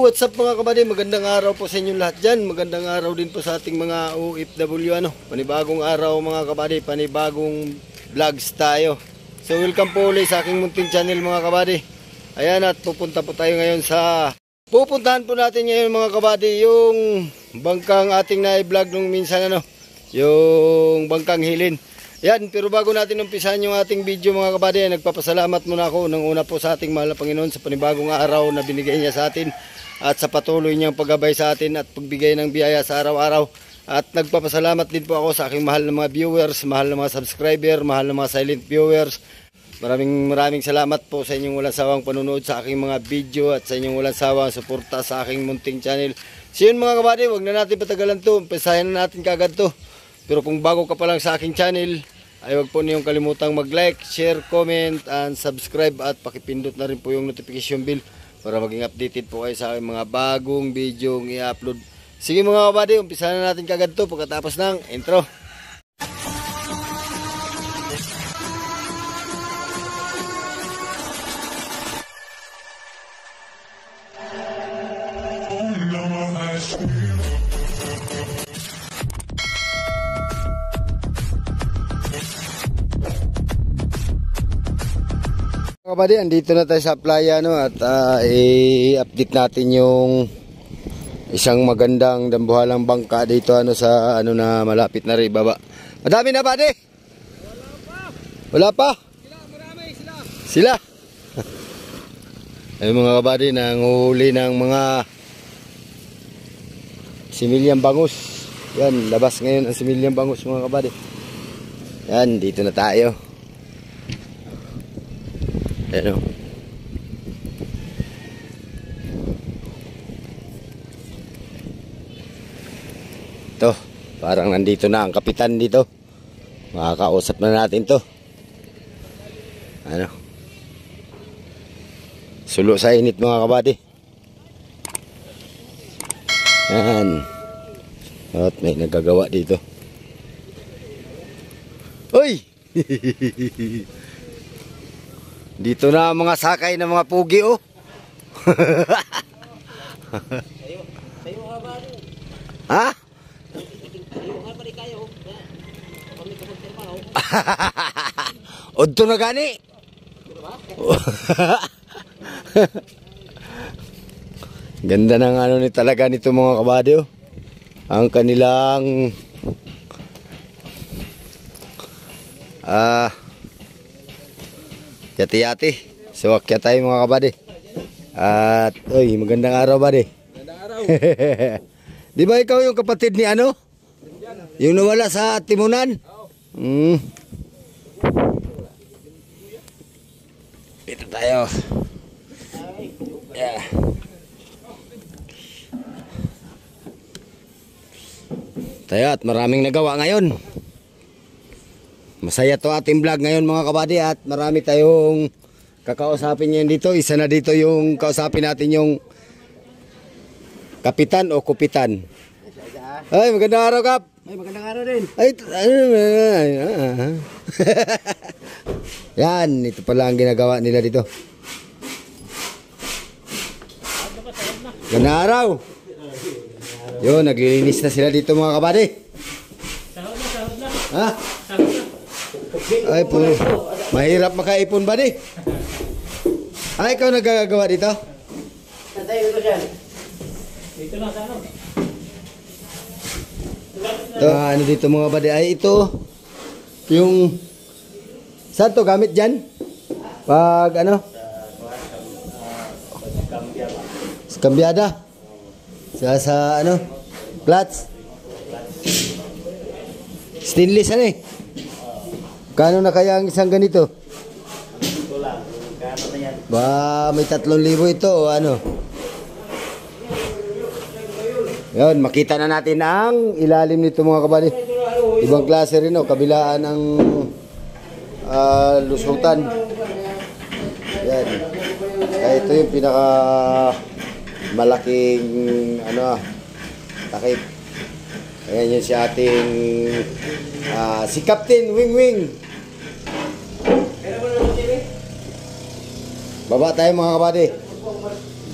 what's up mga kabady? Magandang araw po sa inyong lahat dyan. Magandang araw din po sa ating mga OFW. Panibagong araw mga kabady, panibagong vlogs tayo. So welcome po ulit sa aking munting channel mga kabady. Ayan, at pupunta po tayo ngayon sa... Pupuntahan po natin ngayon mga kabady yung bangkang ating na-vlog nung minsan yung bangkang Hilin. Yan, pero bago natin umpisahan yung ating video mga kabady, nagpapasalamat muna ako ng una po sa ating mahal na Panginoon sa panibagong araw na binigay niya sa atin at sa patuloy niyang paggabay sa atin at pagbigay ng biyaya sa araw-araw. At nagpapasalamat din po ako sa aking mahal na mga viewers, mahal na mga subscriber, mahal na mga silent viewers. Maraming salamat po sa inyong walang sawang panunood sa aking mga video at sa inyong walang sawang suporta sa aking munting channel. So yun mga kabady, wag na natin patagalan to, umpisahan na natin kagad to. Pero kung bago ka pa lang sa aking channel, ay huwag po niyong kalimutang mag-like, share, comment, and subscribe at pakipindot na rin po yung notification bell para maging updated po kayo sa aking mga bagong video i-upload. Sige mga kabady, umpisahan na natin kagad to pagkatapos ng intro. Mga kabady, andito na tayo sa playa at i-update natin yung isang magandang dambuhalang bangka dito sa na malapit na rin baba. Madami na ba, de? Wala pa? Marami sila. Ay mga kabady, nanguhuli ng mga similyang bangus. Yan, labas ngayon ang similyang bangus mga kabady. Yan, dito na tayo. Ayan o. Ito, parang nandito na ang kapitan dito. Makakausap na natin to. Sulo sa init mga kabady. Yan. At may nagagawa dito. Uy! Dito na ang mga sakay ng mga pugi oh. Ha? Odto na gani. Ganda ng ni talaga nito mga kabady oh. Ang kanilang yati-yati. So akyat tayo mga kabady. At magandang araw buddy. Magandang araw. Di ba ikaw yung kapatid ni yung nawala sa Timunan? Oo. Dito tayo. Yeah. Tayo at maraming nagawa ngayon. Masaya to ating vlog ngayon mga kabady at marami tayong kakausapin ngayon dito. Isa na dito yung kausapin natin yung kapitan o kupitan. Ay, magandang araw Kap. Ay, magandang araw din. Ay, yan, ito pala ang ginagawa nila dito. Magandang araw. Yun, naglilinis na sila dito mga kabady. Sahod na. Ha? Ay po, mahirap makaipon ba di? Ay, ikaw nagagawa dito? Tatay ko dyan. Dito lang sa Ito, dito mga badi? Ay, ito, yung, saan to gamit dyan? Pag sa kambyada? Sa flats? Stainless Kano na kaya ang isang ganito? Ito lang. Kano na yan? Ba, may 3,000 ito o Yan, makita na natin ang ilalim nito mga kabady. Ibang klase rin kabilaan ng lusutan. Yan. Kaya ito yung pinaka malaking takip. Ayan yun si ating si Captain Wing Wing. Baba tayo mga kabady.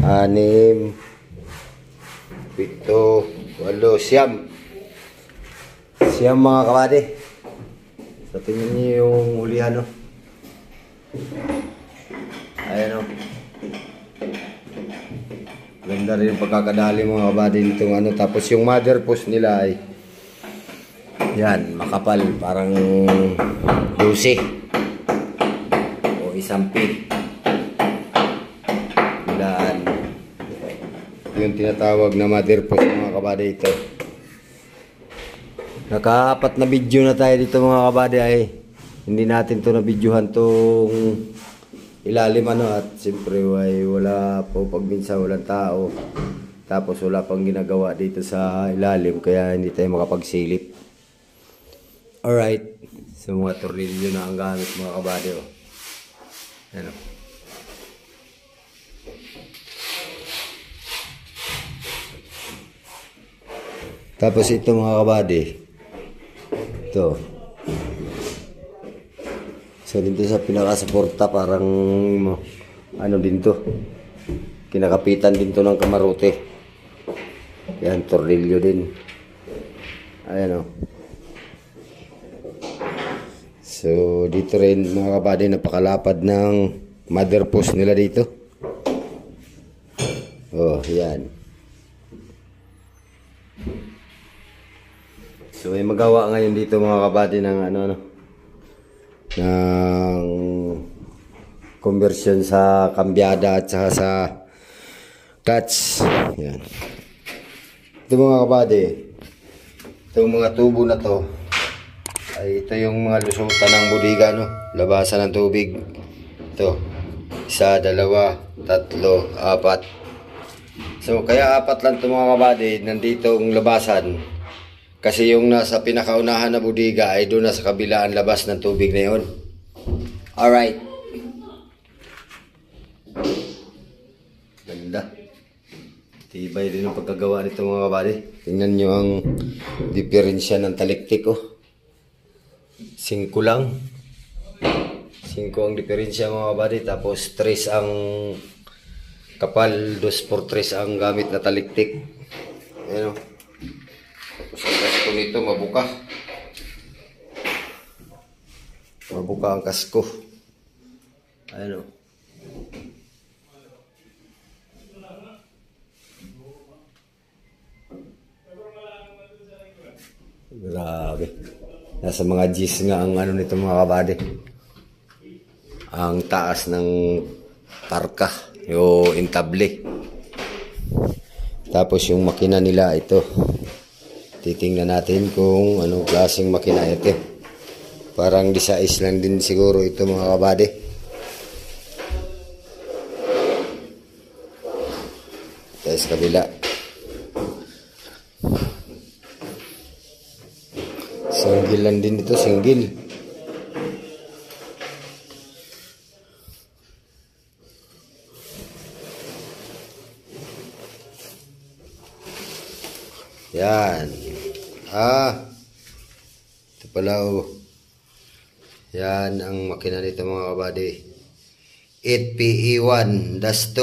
6, 7, 8, siyam. Siyam mga kabady. So tingnan niyo yung hulihan, no? Ayan, no? Ganda rin yung pagkakadali mga kabady nitong ano. Tapos yung mother post nila ay yan, makapal, parang 12 o isang feet. Ilaan. Yung tinatawag na mother post mga kabady ito. Naka-4 na video na tayo dito mga kabady ay hindi natin to na videohan tong ilalim ano, at siyempre ay wala po pagminsan walang tao. Tapos wala pang ginagawa dito sa ilalim kaya hindi tayo makapagsilip. Alright. So mga tornilyo na ang gamit mga kabady. Oh. Ano. Tapos ito mga kabady. Ito. So dito sa pinaka-suporta parang ano din to. Kinakapitan din to ng kamarote. Yan, tornilyo din. Ayan o. So dito rin mga kabady napakalapad ng mother post nila dito. Oh, yan. So may magawa ngayon dito mga kabady ng ano ng conversion sa kambyada at saka sa clutch. Yan. Ito mga kabady, itong mga tubo na to ay ito yung mga lusutan ng budiga, no? Labasan ng tubig. Ito, 1, 2, 3, 4. So kaya 4 lang ito mga kabady, nandito ang labasan. Kasi yung nasa pinakaunahan na budiga ay doon na sa kabilaan labas ng tubig na yun. Alright. Ganda. Tibay din ang pagkagawa nito mga kabady. Tingnan nyo ang diferensya ng taliktik, oh. 5 lang. 5 ang diferensya mga kabady. Tapos 3 ang kapal. 2x3 ang gamit na taliktik. Ayan, oh. Tapos ang kasko nito mabuka. Mabuka ang kasko. Ayan, o. Grabe. Nasa mga G's nga ang ano nito mga kabady. Ang taas ng parka. Yung intable. Tapos yung makina nila ito. Titingnan natin kung anong klaseng makina ito. Parang disais lang din siguro ito mga kabady. Tayo sa kabila. Single lang din ito, single. Yan. Ito pala oh. Yan ang makina nito mga kabady. 8PE1-2.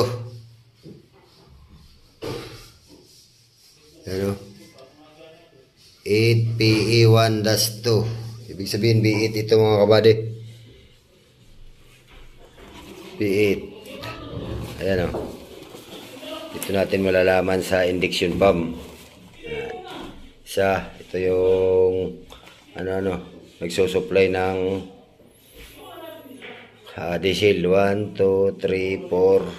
Ano? 8PE1-2. Ibig sabihin B8 ito mga kabady. B8. Ayan o. Ito natin malalaman sa induction pump. Isa, ito yung nagsusupply ng diesel. 1, 2, 3, 4,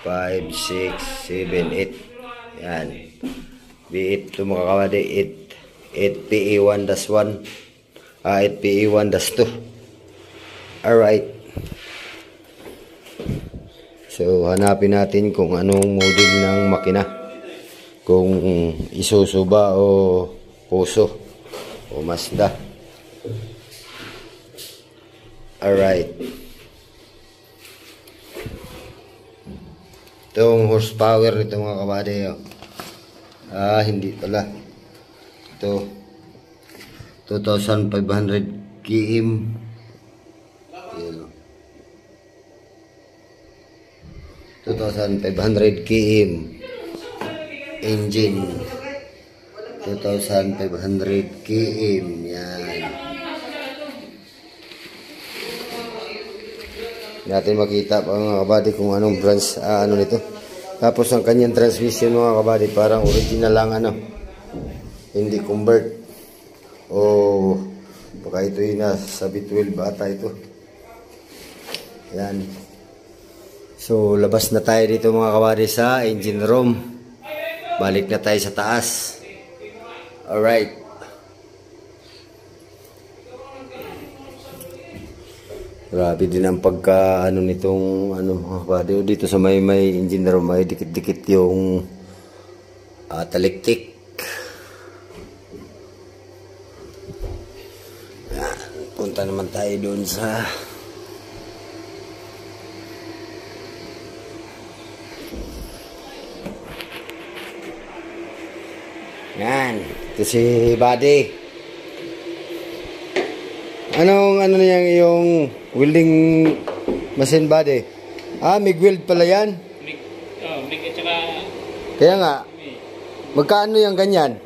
5, 6, 7, 8. Yan. B8 ito mga kabady. 8PE1-1. 8PE1-2. Alright. So, hanapin natin kung anong model ng makina. Kung Isuzu ba o Fuso o Mazda. Alright. Itong horsepower nito mga kabady. Hindi pala. Ito. 2,500 km. Ayan. 2,500 km. Engine 2,500 km. Yan. Natin makita pa mga kabady kung anong branch nito. Tapos ang kanyang transmission mga kabady parang original lang hindi convert. O baka ito yung nasa B12 bata ito. Yan. So labas na tayo dito mga kabady sa engine room. Balik na tayo sa taas. Alright. Grabe din ang pagka nitong mga kabady. Dito sa may engine room may dikit-dikit yung taliktik. Yan. Punta naman tayo doon sa yan. Ito si Buddy. Anong niyan yung welding machine Buddy? MIG weld pala yan? MIG at saka... Kaya nga. Magkano yung ganyan?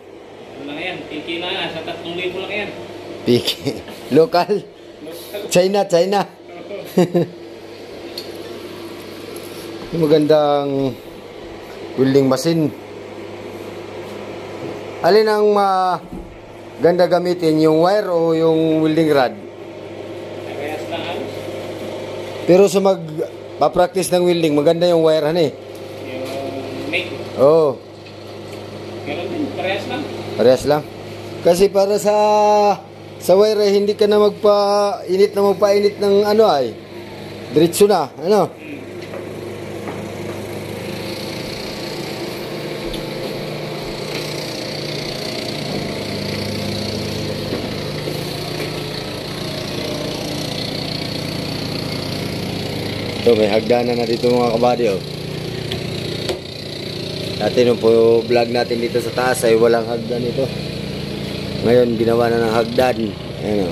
Ano lang yan? Tiki na. Sa 3,000 lang yan. Piki. Local? China. Magandang welding machine. Alin ang ganda gamitin? Yung wire o yung welding rod? Parehas lang halos. Pero sa pa-practice ng welding, maganda yung wire Yung MIG. Oo. Ganun din. Parehas lang. Parehas lang. Kasi para sa wire hindi ka na magpainit ng ay. Diretso na. Ito, may hagdanan na dito mga kabady. Dati nung po vlog natin dito sa taas ay walang hagdan ito. Ngayon ginawa na ng hagdan. Ayan o.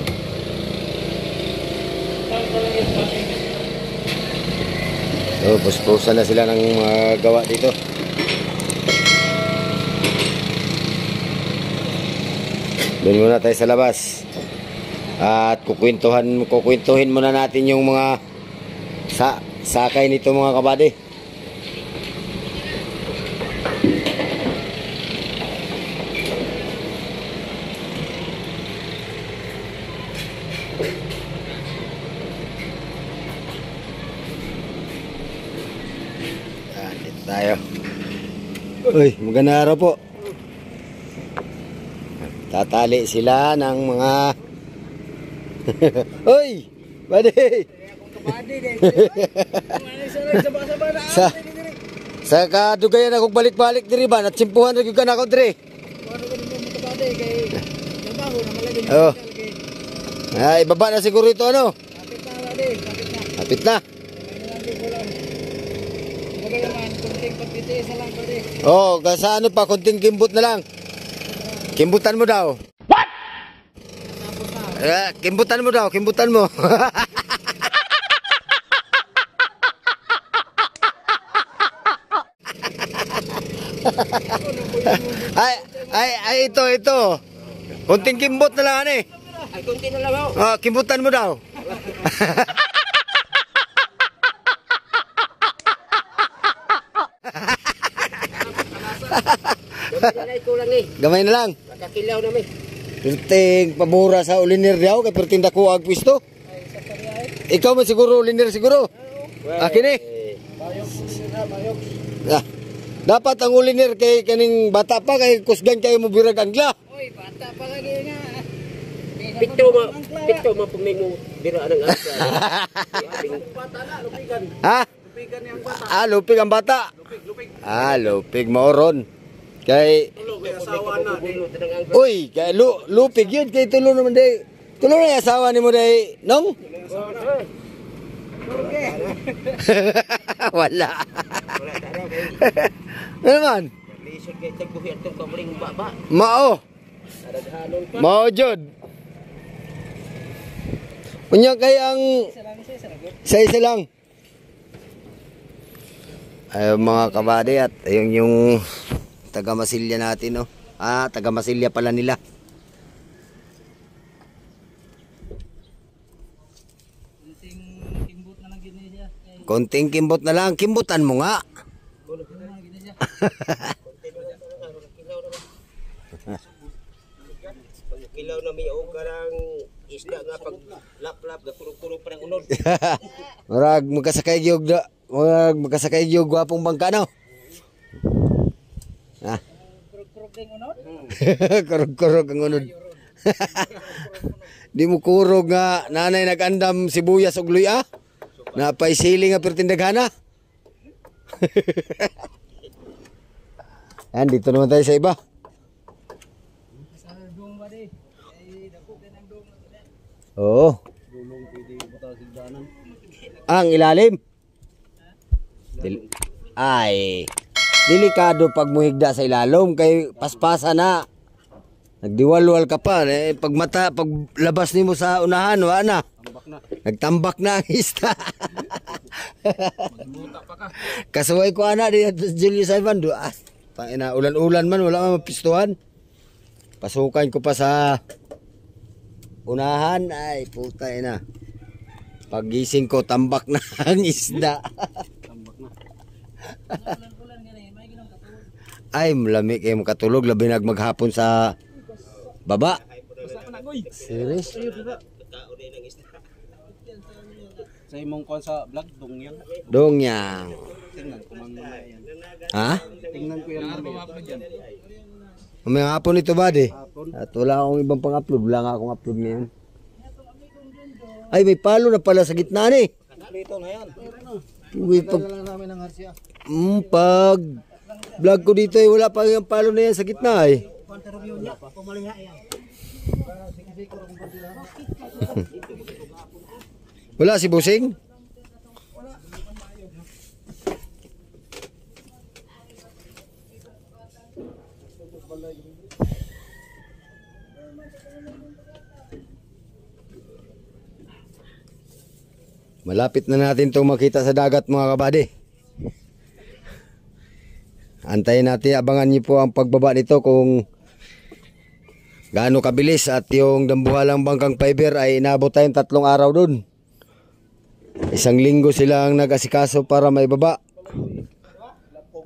So, puspusan na sila ng gawa dito. Doon muna tayo sa labas. At kukwintuhin muna natin yung mga sakay nito mga kabady. Dito tayo. Uy, magandang araw po. Tatali sila ng mga Uy, buddy. Sa kadugayan akong balik-balik diri ba at simpuhan ra gyud kana ako diri. Oh. Ay, baba na siguro ito Kapit na. Oh, sa pa konting gimbot na lang. Kimbutan mo daw. Kimbutan mo daw, kimbutan mo. Ito. Kunting kimbot na lang eh. Ay, kunti na lang ako. Kimbutan mo daw. Gamay na lang. Nakakilaw na may. Perting pabura sa uliner daw, kay perting dako ag pwisto. Ikaw man siguro uliner siguro. Akin eh. Dapat ang uliner kay kaning bata pa kay kusgan kayo mo birag angla. Oy, bata pa lagi nga. Pito mo pag may mo bira ng asa. Bata na, lupigan. Ha? Lupigan yang bata. Lupig ang bata. Lupig. Lupig maoron. Kay Asawa na. uy, kay lupig yun kay tulo naman day. Tulo na yung asawa ni mo day, nong? Wala. Ano naman? Lisod kay tagbuhi atong kamuling baba. Mao. Adaghanon pa. Mao jud. Unya kay ang isa lang. Ay mga kabady at ayun yung taga Masilya natin, no. Taga Masilya pala nila. Konting kimbot na lang, kimbutan mo nga. Kilaw na may og karang isda nga pag lap-lap gakurog-kurog pa ng unod. Murag magkasakay gyud gwapong bangka, no. Kurog-kurog ding unod. Kurog-kurog ang unod. Di mo kurog nga nanay nagandam sibuyas ug luya. Napay sili nga pertindaghana. Yan, dito naman tayo sa iba. Oo. Ang ilalim. Ay, delikado pag muhigda sa ilalom kay paspasa na. Nagdiwalwal ka pa pag labas nimo sa unahan wa na. Nagtambak na ang isda. Kasuway ko ana di Julius Ivan pangina ulan-ulan man wala man mapistuhan. Pasukan ko pa sa unahan ay puta ina. Pagising ko tambak na ang isda. Tambak na. Ay malamig kay makatulog labi nag maghapon sa baba. Serious? Sa imong kon sa vlog dongyang. Dongyang. Tingnan ko man yan. Ha? Tingnan ko yan ma-upload yan. May hapon ito ba di? At wala akong ibang pang-upload. Wala nga akong upload ngayon. Ay may palo na pala sa gitna ni. Dito na yan. Pag lang namin ng harsya. pag vlog ko dito ay wala pa yung palo na yan sa gitna eh. Interview niya, pumaliha yan. Wala si Busing? Malapit na natin itong makita sa dagat mga kabady. Antayin natin, abangan niyo po ang pagbaba nito kung gaano kabilis at yung dambuhalang bangkang fiber ay inabot tayong 3 araw dun. 1 linggo silang nag-asikaso para maibaba.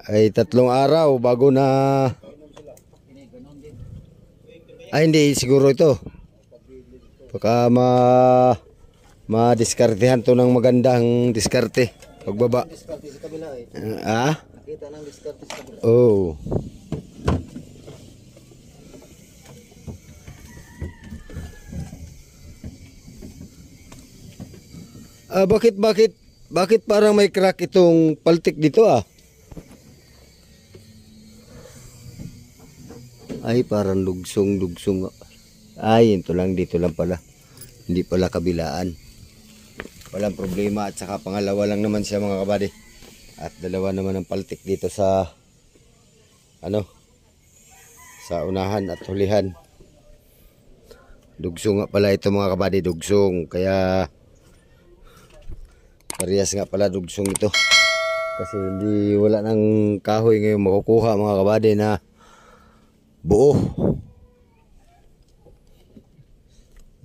Ay 3 araw bago na... Ay hindi siguro ito. Baka ma-diskartehan to ng magandang diskarte pagbaba. Diskarte sa kabila eh. Nakita ng diskarte sa kabila. Oh. Bakit parang may crack itong paltik dito ah? Ay parang lugsong. Ay ito lang, dito lang pala. Hindi pala kabilaan. Walang problema at saka pangalawa lang naman siya mga kabady. At dalawa naman ang paltik dito sa sa unahan at hulihan. Dugsong nga pala ito mga kabady, dugsong. Kaya parehas nga pala dugsong ito. Kasi hindi wala nang kahoy ngayon makukuha mga kabady na buo.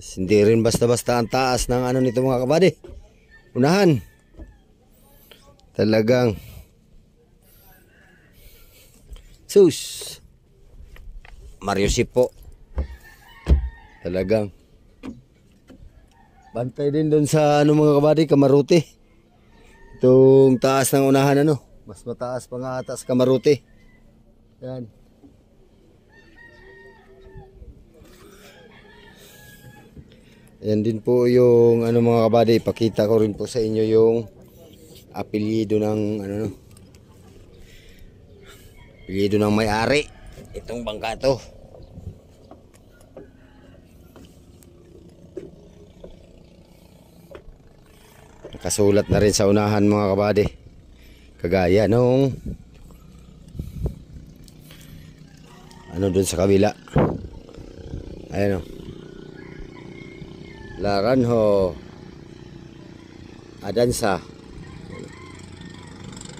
Hindi rin basta-basta ang taas ng ano nito mga kabady. Unahan. Talagang sus. Mario Sipo. Talagang bantay din doon sa ano mga kabady, Kamaruti. Itong taas ng unahan ano, mas mataas pa nga ata sa Kamaruti. Yan. Yan din po yung ano mga kabady, ipakita ko rin po sa inyo yung apelyido ng ano no. Apelyido ng may-ari itong bangka to. Nakasulat na rin sa unahan mga kabady. Kagaya nung ano dun sa kabila. Ayan o. Laranho Adansa.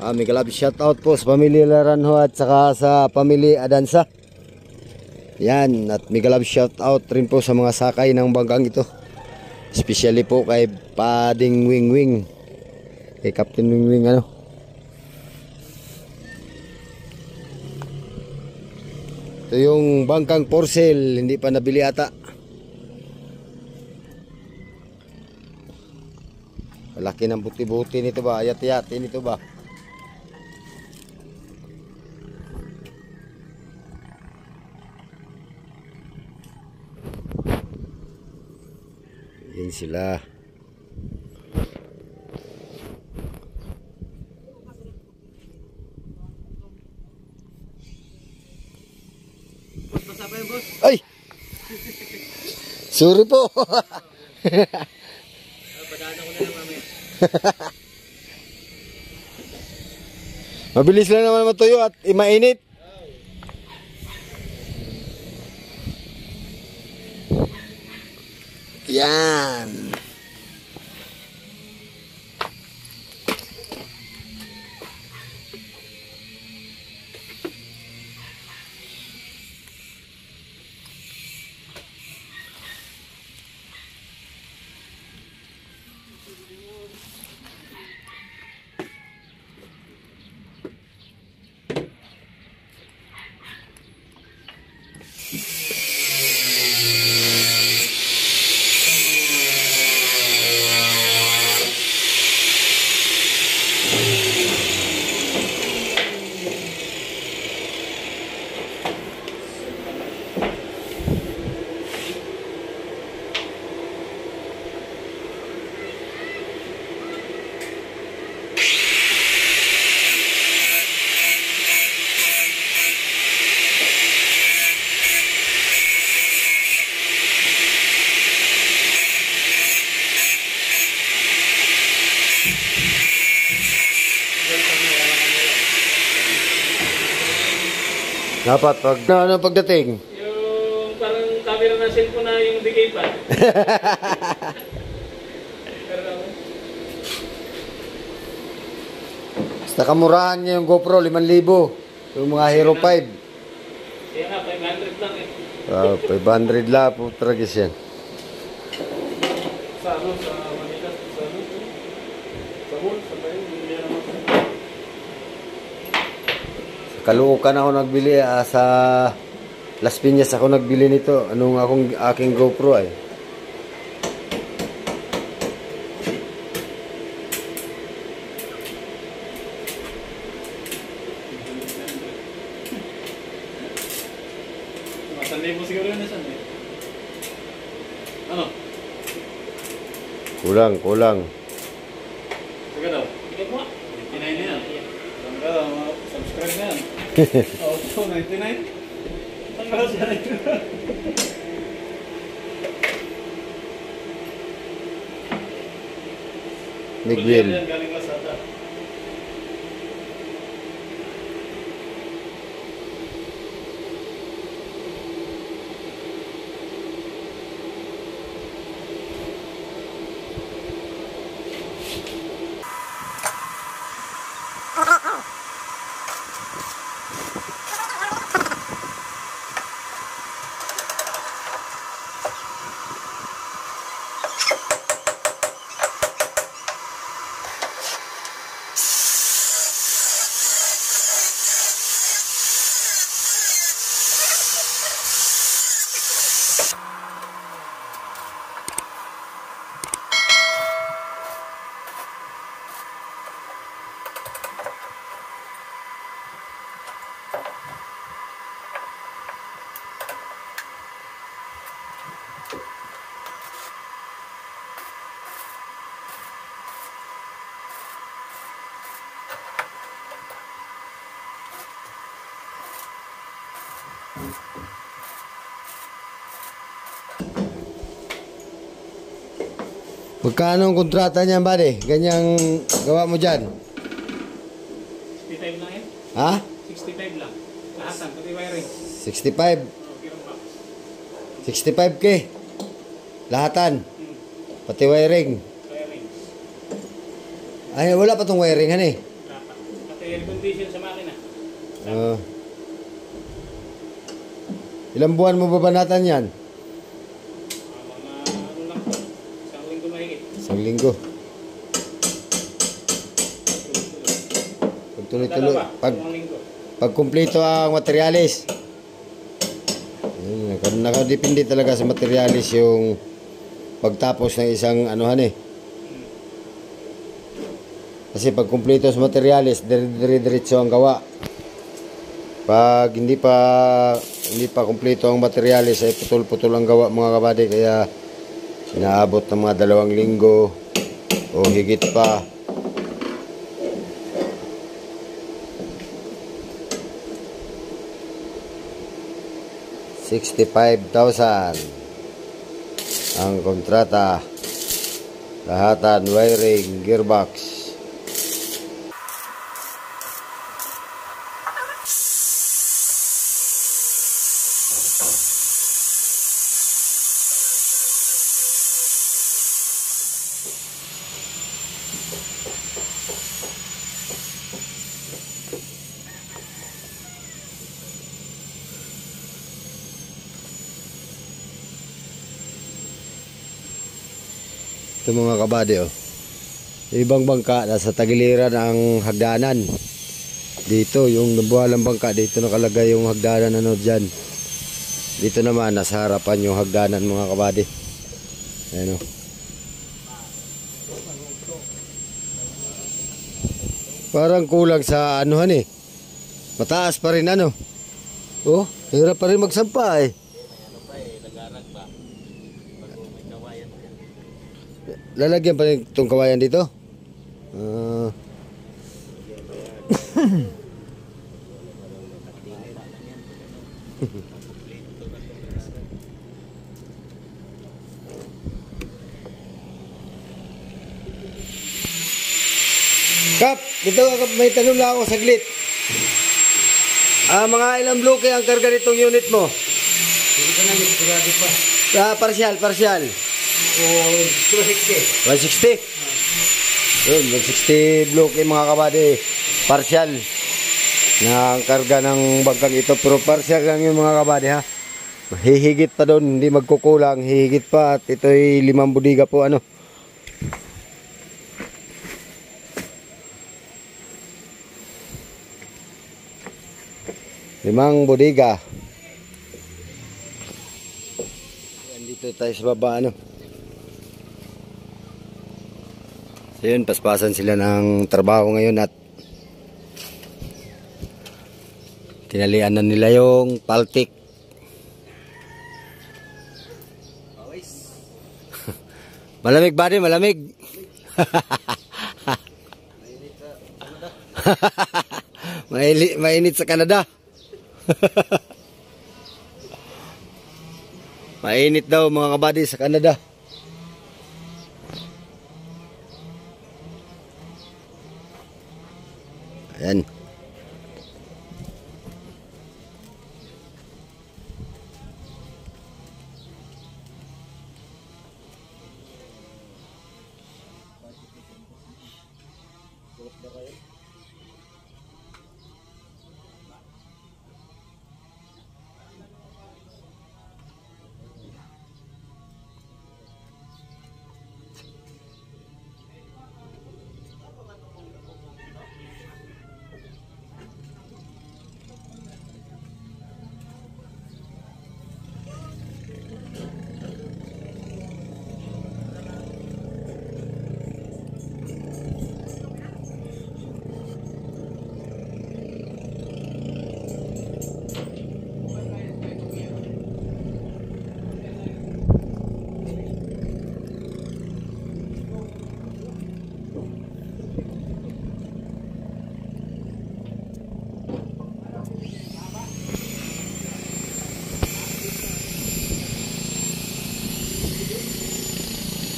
May kalab shout out po sa pamilya Laranho at saka sa pamilya Adansa. Yan, at may kalab shout out rin po sa mga sakay ng bangkang ito. Especially po kay Pading Wingwing. Kay Captain Wingwing ano. Ito yung bangkang for sale, hindi pa nabili ata. Laki ng buti-buti nito ba? Ayat-ayati nito ba? Yan sila. Ay! Sorry po. Padaanan ko na lang mamaya. Mabilis lang naman matuyo at mainit. Yan. Dapat pag ano pagdating. Yung parang camera ng cellphone na yung decay pa. Basta kamurahan niya yung GoPro 5,000. Yung mga Hero 5. Kaya nga 500 lang eh. 500 lang po tragis yan. Sa ano, sa Manila, sa ano, sa mall, sa bayan, hindi naman. Kaluukan ako nagbili sa Las Piñas ako nagbili nito. Anong aking GoPro ay. Masanday mo siguro yun na saan eh. Ano? Kulang. Sige daw. Sige mo. 99 na yan. Alam ka daw, subscribe na yan. Oh, 99? Ang siya rin. Big wheel. Galing Lazada. Magkano ang kontrata niyan, buddy? Ganyang gawa mo dyan? 65 lang yan. Ha? 65 lang. Lahat pati wiring. 65. Okay lang ba? 65K. Lahatan. Pati wiring. Wiring. Ay, wala pa tong wiring, han eh. Lahat. Pati air condition sa makina. Ilang buwan mo babanatan yan? Mga ano lang po. Isang linggo mahigit. Isang linggo. Pag tuloy-tuloy, Dalawa, pag, dalawang linggo. pag kumpleto ang materialis. Nakadepende talaga sa materialis yung pagtapos ng isang anuhan eh. Kasi pag kumpleto sa materialis, dire-diretso ang gawa. Pag hindi pa kumpleto ang materialis ay putol-putol ang gawa mga kabady, kaya inaabot ng mga 2 linggo o higit pa. $65,000 ang kontrata, lahatan, wiring, gearbox. Ito mga kabady, oh. Ibang bangka nasa tagiliran ang hagdanan. Dito yung nabuhalang bangka, dito nakalagay yung hagdanan ano dyan. Dito naman nasa harapan yung hagdanan mga kabady. Ayan, oh. Parang kulang sa anuhan eh. Mataas pa rin ano. Oh, hirap pa rin magsampa eh. Lalagyan pa rin itong kawayan dito. Kap, dito Kap, may tanong lang ako saglit. Mga ilang bloke ang karga nitong unit mo? Hindi ka namin sigurado pa. Partial. O 260. 160? Yun, 160 bloke mga kabady. Partial na ang karga ng bangkang ito. Pero partial lang yung mga kabady ha. Hihigit pa doon, hindi magkukulang. Hihigit pa at ito'y 5 budiga po ano. Limang bodega. Dito tayo sa baba ano. So yun, paspasan sila ng trabaho ngayon at tinalian na nila yung paltik. Malamig ba din? Malamig. Mainit sa Canada. Mainit daw mga kabady sa Canada. Ayan.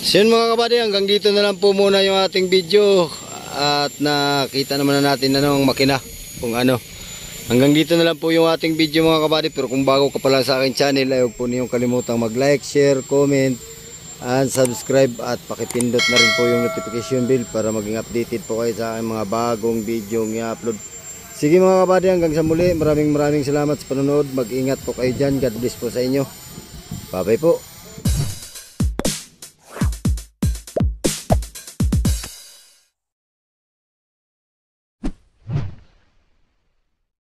So yun mga kabady, hanggang dito na lang po muna yung ating video. At nakita naman na natin anong makina kung ano. Hanggang dito na lang po yung ating video mga kabady. Pero kung bago ka pala sa aking channel, ay huwag po niyong kalimutang mag-like, share, comment, and subscribe. At pakipindot na rin po yung notification bell para maging updated po kayo sa aking mga bagong video ng i-upload. Sige mga kabady, hanggang sa muli. Maraming salamat sa panonood. Mag-ingat po kayo dyan. God bless po sa inyo. Bye bye po.